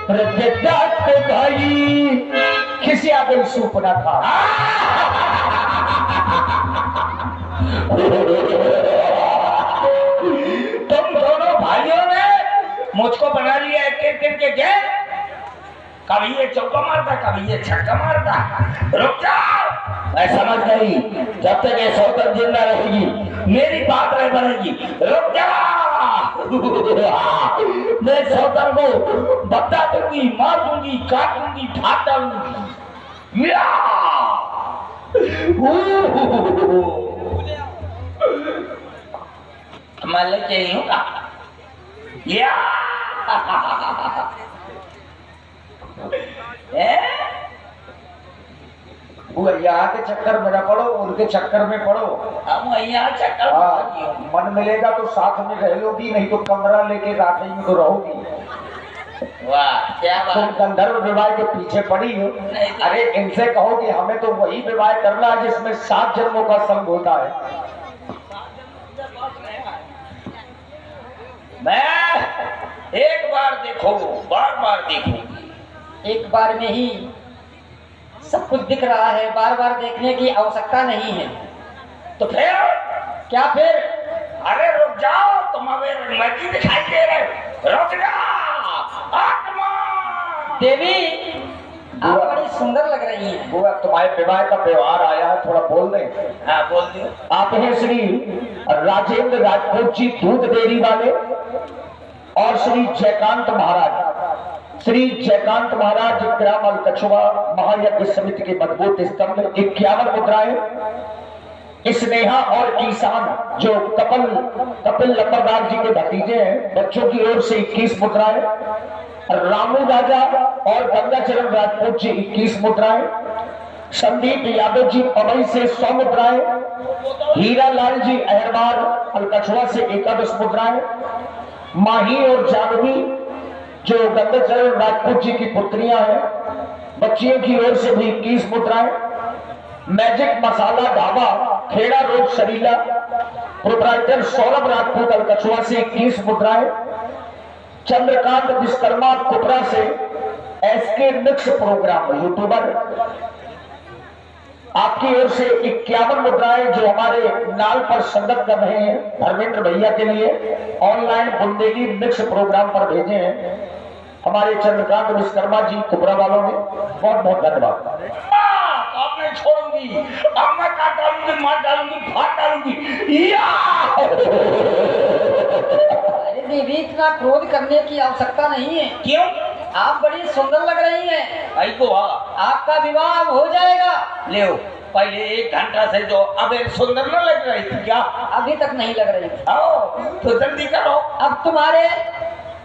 प्रत्येक भाई खिसिया गई सूपना था। तुम दोनों भाइयों ने मुझको बना लिया एक के गैर। कभी ये चौका मारता, कभी ये छक्का मारता। रुक जाओ, मैं समझ गई। जब तक ये सौतन जिंदा रहेगी मेरी बात नहीं बनेगी। रुक जाओ, मैं सौतन को बता दूंगी, मार दूंगी, काट दूंगी, फाड़ डालूंगी। या! मैं लेके ही हूँ का? या! वो यहाँ के चक्कर में न पड़ो, उनके चक्कर में पड़ो। हम यहाँ चक्कर हाँ, मन मिलेगा तो साथ में रह लोगी, नहीं तो कमरा लेके राखी में तो रहोगी। वाह, क्या बात। तुम गंधर्व विवाह के पीछे पड़ी हो। अरे इनसे कहो कि हमें तो वही विवाह करना है जिसमें 7 जन्मों का संग होता है। मैं एक बार देखो, बार बार देखो। एक बार में ही सब कुछ दिख रहा है, बार बार देखने की आवश्यकता नहीं है। तो फिर क्या फिर? अरे रुक जाओ, तुम हमें नहीं दिखाई दे रहे। रुक जाओ आत्मा। देवी आप बड़ी सुंदर लग रही हैं। बुआ तुम्हारे विवाह का व्यवहार आया है, थोड़ा बोल दे। हाँ बोल दियो। आप हैं श्री राजेंद्र राजपूत जी दूध डेयरी वाले और श्री जयकांत महाराज। श्री जयकांत महाराज ग्राम अलकछुआ महायज्ञ समिति के मजबूत स्तंभ 51 मुद्राएं। स्नेहा और ईशान जो कपिल लंबरदार जी के भतीजे हैं, बच्चों की ओर से 21 मुद्राएं। रामू राजा और गंगाचरण राजपूत जी 21 मुद्राएं। संदीप यादव जी पवई से 100 मुद्राएं। हीरा लाल जी अहरवार अलकछुआ से 11 मुद्राएं। माही और जानवी जो गंगाचरण राजपूत जी की पुत्रियां हैं, बच्चियों की ओर से भी 21 मुद्राएं। मैजिक मसाला ढाबा खेड़ा रोड शरीला प्रोप्राइटर सौरभ राजपूत अलकछुआ से 21 मुद्राएं। चंद्रकांत विश्वकर्मा कुपरा से एसके मिक्स प्रोग्राम यूट्यूबर आपकी ओर से 51 मुद्राएं जो हमारे नाल पर संगत कर रहे हैं धर्मेंद्र भैया के लिए ऑनलाइन बुंदेली मिक्स प्रोग्राम पर भेजे हैं हमारे चंद्रकांत विश्वकर्मा जी कुपरा वालों ने। बहुत बहुत धन्यवाद। अब मैं छोड़ूंगी, अब मैं काट डालूंगी, मार डालूंगी, फाड़ डालूंगी। या! अरे देवी इतना क्रोध करने की आवश्यकता नहीं है। क्यों? आप बड़ी सुंदर लग रही हैं। आई को आपका विवाह अब हो जाएगा। ले पहले 1 घंटा से जो अब एक सुंदर न लग रही थी क्या? अभी तक नहीं लग रही थी। आओ तो जल्दी करो। अब तुम्हारे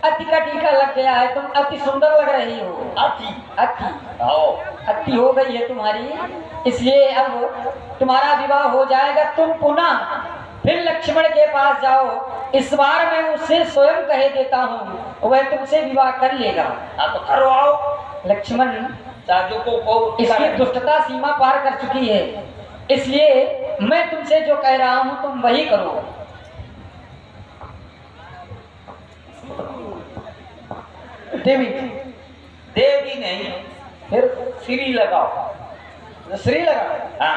अति का टीका लग गया है, तुम अति सुंदर लग रही हो। अति अति आओ अति हो गई है तुम्हारी, इसलिए अब तुम्हारा विवाह हो जाएगा। तुम पुनः फिर लक्ष्मण के पास जाओ। इस बार मैं उससे स्वयं कह देता हूँ, वह तुमसे विवाह कर लेगा। हाँ तो करो आओ। लक्ष्मण साधु को इसकी दुष्टता सीमा पार कर चुकी है, इसलिए मैं तुमसे जो कह रहा हूँ तुम वही करो। देवी देवी नहीं, फिर श्री लगाओ। श्री लगा। हाँ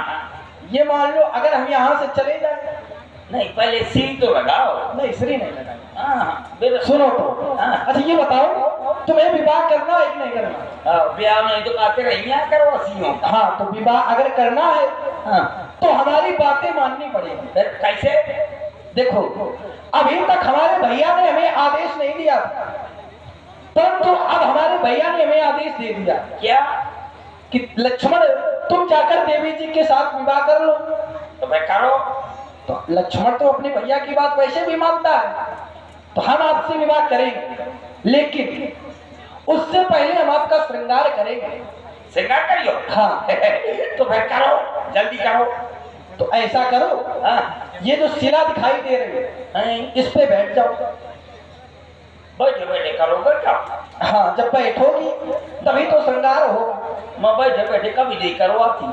ये मान लो अगर हम यहाँ से चले जाए। नहीं, पहले श्री तो लगाओ। नहीं श्री नहीं लगाए। हाँ सुनो तो। हाँ। अच्छा ये बताओ तुम्हें विवाह करना है कि नहीं करना? ब्याह नहीं तो कहते रही करो सीओ। हाँ तो विवाह अगर करना है हाँ तो हमारी बातें माननी पड़ेगी। फिर कैसे? देखो अभी तक हमारे भैया ने हमें आदेश नहीं दिया, परंतु अब हमारे भैया ने हमें आदेश दे दिया क्या? कि लक्ष्मण तुम जाकर देवी जी के साथ विवाह कर लो। तो मैं करो। तो लक्ष्मण तो अपने भैया की बात वैसे भी मानता है, तो हम आपसे विवाह करेंगे, लेकिन उससे पहले हम आपका श्रृंगार करेंगे। श्रृंगार करियो। हाँ तो फिर करो, जल्दी करो। तो ऐसा करो, हाँ ये जो शिला दिखाई दे रही है इस पे बैठ जाओ। बैठे बैठे करोगे क्या? हाँ जब बैठोगी तभी तो श्रृंगार होगा। मैं बैठे बैठे कभी नहीं करवाती,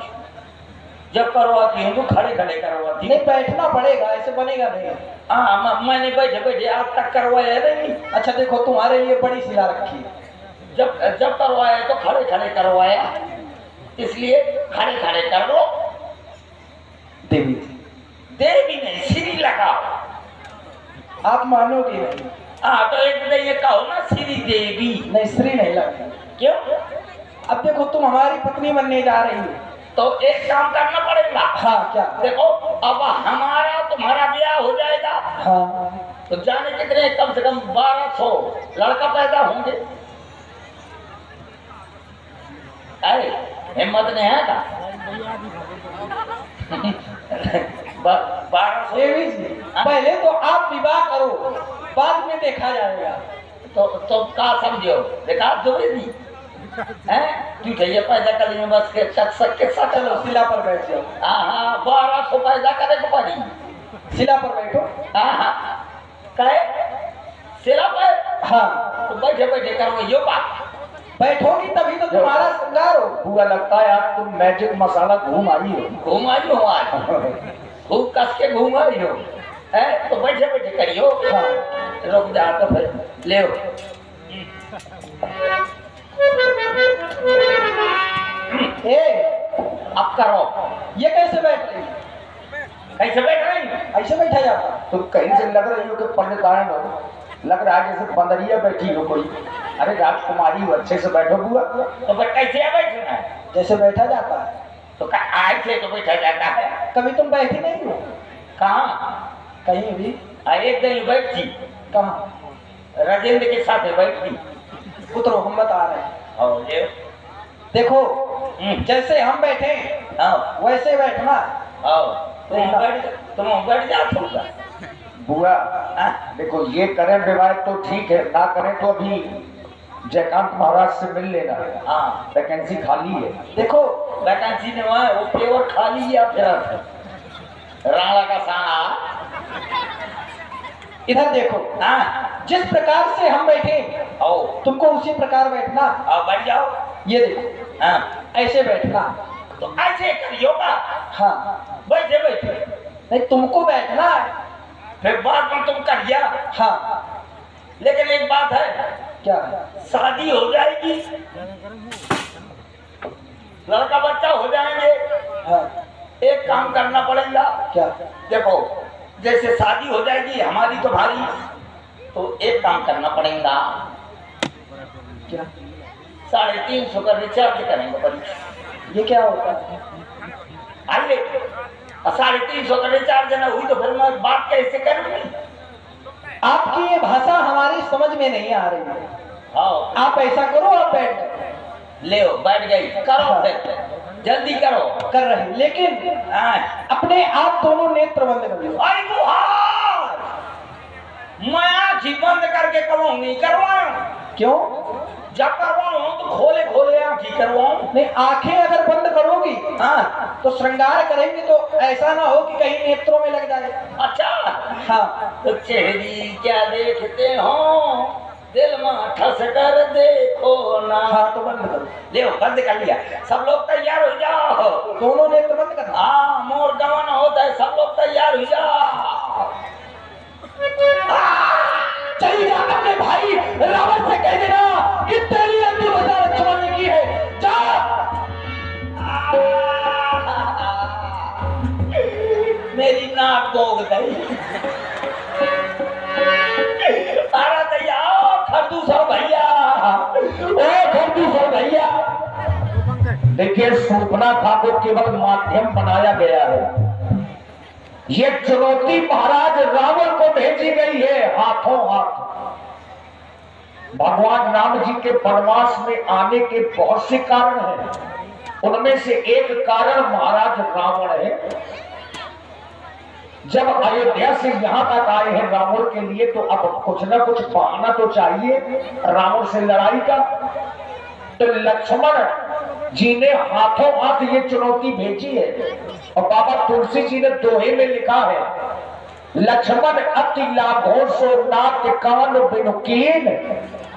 जब करवाती हूँ तो खड़े खड़े करवाती। नहीं बैठना पड़ेगा, ऐसे बनेगा नहीं। हाँ मैंने बैठे बैठे आज तक करवाया नहीं। अच्छा देखो तुम्हारे लिए बड़ी शिला रखी है, जब करवाया तो खड़े खड़े करवाया, इसलिए खड़े खड़े कर लो। देवी देवी नहीं, श्री लगाओ। आप मानोगे नहीं। हाँ तो एक दिन ये कहो ना श्री देवी। नहीं, श्री नहीं लगती। क्यों? अब देखो तुम हमारी पत्नी बनने जा रही हो, तो एक काम करना पड़ेगा। हाँ क्या? देखो अब हमारा तुम्हारा ब्याह हो जाएगा, हाँ तो जाने कितने कम से कम 1200 लड़का पैदा होंगे। अरे हिम्मत नहीं है का? 1200। देवी जी, पहले तो आप विवाह करो, बाद में देखा जाएगा। तो का समझो देखा जोड़ी हैं झूठे ये पैदा कर में बस के सक के साथ। चलो शिला पर बैठ जाओ। हाँ 1200 पैदा करे को पड़ी। शिला पर बैठो। हाँ कहे शिला पर। हाँ तो बैठे बैठे करो यो बात। बैठोगी तभी तो तुम्हारा श्रृंगार हो। हुआ लगता है आज तुम मैजिक मसाला घूम आई हो। घूम आई हो आज, खूब कस के घूम आई हो। है तो बैठे बैठे करियो। हाँ रुक जा तो फिर ले ए, अब करो। ये कैसे बैठ रही? कैसे बैठ रही? ऐसे बैठा जाता? तुम कहीं से लग रही हो कि पंडितायन हो, लग रहा है जैसे बंदरिया बैठी हो कोई। अरे राजकुमारी हो, अच्छे से बैठो बुआ। तो फिर कैसे बैठना है? जैसे बैठा जाता है। तो आज से तो बैठा जाता है। कभी तुम बैठी नहीं हो कहाँ? कहीं भी? एक दिन बैठी कहाँ? राजेंद्र के साथ बैठी। उतरो, हम बता रहे हैं। और ये देखो जैसे हम बैठे हाँ वैसे बैठना। तुम बैठ जा थोड़ा। बुआ देखो, ये करें विवाह तो ठीक है, ना करें तो अभी जयकांत महाराज से मिल लेना। हाँ वैकेंसी खाली है। देखो वैकेंसी ने वहाँ वो पेवर खाली या फिर राणा का साना। इधर देखो, हाँ जिस प्रकार से हम बैठे आओ तुमको उसी प्रकार बैठना। आओ बैठ जाओ। ये देखो हाँ ऐसे बैठना। तो ऐसे करियो का। हाँ बैठे बैठे नहीं, तुमको बैठना है। फिर बाद में तुम कर दिया। हाँ लेकिन एक बात है, क्या? शादी हो जाएगी, लड़का बच्चा हो जाएंगे, हाँ एक काम करना पड़ेगा। क्या? देखो जैसे शादी हो जाएगी हमारी तो भारी, तो एक काम करना पड़ेगा। क्या? 350 का रिचार्ज करेंगे परी। ये क्या होता है? आइए 350 का रिचार्ज ना हुई तो फिर मैं बात कैसे करूंगी? आपकी ये भाषा हमारी समझ में नहीं आ रही है। हाँ आप ऐसा करो, आप बैठ ले बैठ गई, करो फिर जल्दी करो। कर रहे, लेकिन हाँ। अपने आप दोनों नेत्र बंद कर लो। अरे गुहार! मैं आँखी बंद करके करूँ नहीं करवाऊं। क्यों? जब करवाऊं तो खोले खोले आँखी करवाऊं। नहीं, आंखें अगर बंद करोगी हाँ तो श्रृंगार करेंगे तो ऐसा ना हो कि कहीं नेत्रों में लग जाए। अच्छा। हाँ तो चेहरी क्या देखते हो, दिल में ठस कर देखो ना। हाँ तो बंद करो। ले बंद कर लिया। सब लोग तैयार हो जाओ। दोनों नेत्र बंद करना। हाँ मोर गवन होता है, सब लोग तैयार हो जाओ। चली जा अपने भाई रावण से कह देना कि तेरी अंतिम वजह लक्ष्मण ने की है। जा। मेरी नाक बोग गई। सारा तैयार खरदूसर भैया, ओ खरदूसर भैया, देखिए सूपना था को केवल माध्यम बनाया गया है। ये चुनौती महाराज रावण को भेजी गई है हाथों हाथ। भगवान राम जी के वनवास में आने के बहुत से कारण हैं, उनमें से एक कारण महाराज रावण है। जब अयोध्या से यहाँ तक आए हैं रावण के लिए, तो अब कुछ ना कुछ बहाना तो चाहिए रावण से लड़ाई का। तो लक्ष्मण जी ने हाथों हाथ ये चुनौती भेजी है, और बाबा तुलसी जी ने दोहे में लिखा है, लक्ष्मण अति लाघों सो नाथ कान बिनु कीन,